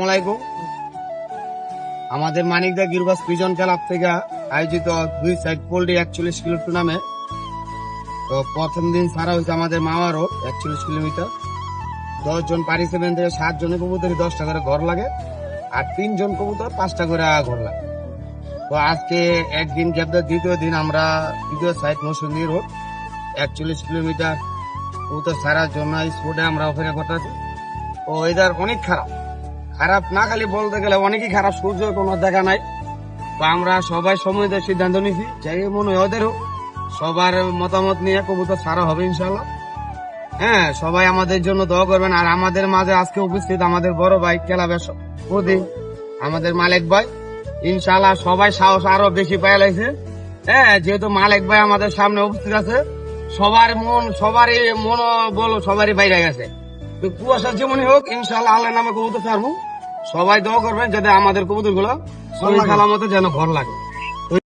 আসসালামাইকুম। আমাদের Manikda গিরবাস pigeon club থেকে আয়োজিত 2 সাইড পোল্ট্রি 41 কিলো টুর্নামেন্ট। তো প্রথম দিন সারা হয়েছে আমাদের মামা রোড 41 কিলোমিটার। 10 জন পার্টিসিপেন্ট থেকে 7 জনের কবুতরই 10টা করে ঘর লাগে, আর 3 জন কবুতর 5টা করে ঘর লাগে। তো আজকে একদিন গ্যাপ দেওয়ার দ্বিতীয় দিন আমরা দ্বিতীয় সাইড মৌসুমী রোড 41 কিলোমিটার কবুতর সারার জন্য স্পোর্টে আমরা অপেক্ষা করতেছি। তো ওয়েদার অনেক খারাপ না, খালি বলতে গেলে অনেকই খারাপ, সূর্য কোনো দেখা নাই। তো আমরা সবাই সময় সিদ্ধান্ত নিয়েছি, যাই মনে হয় ওদেরও সবার মতামত নিয়ে কবুতর ছাড়া হবে ইনশাল্লাহ। হ্যাঁ, সবাই আমাদের জন্য দোয়া করবেন। আর আমাদের মাঝে আজকে উপস্থিত আমাদের বড় ভাই ক্লাবের প্রধান আমাদের মালিক ভাই, ইনশাল্লাহ সবাই সাহস আরো বেশি পায় লাগছে। হ্যাঁ, যেহেতু মালিক ভাই আমাদের সামনে উপস্থিত আছে, সবারই বলো সবারই বাইরে গেছে। তো কুয়াশা যেমনই হোক, ইনশাল্লাহ আল্লাহর নামে কবুতর ছাড়বো। সবাই দোয়া করবেন যাতে আমাদের কবুতর গুলো সালামতে যেন ঘর লাগে।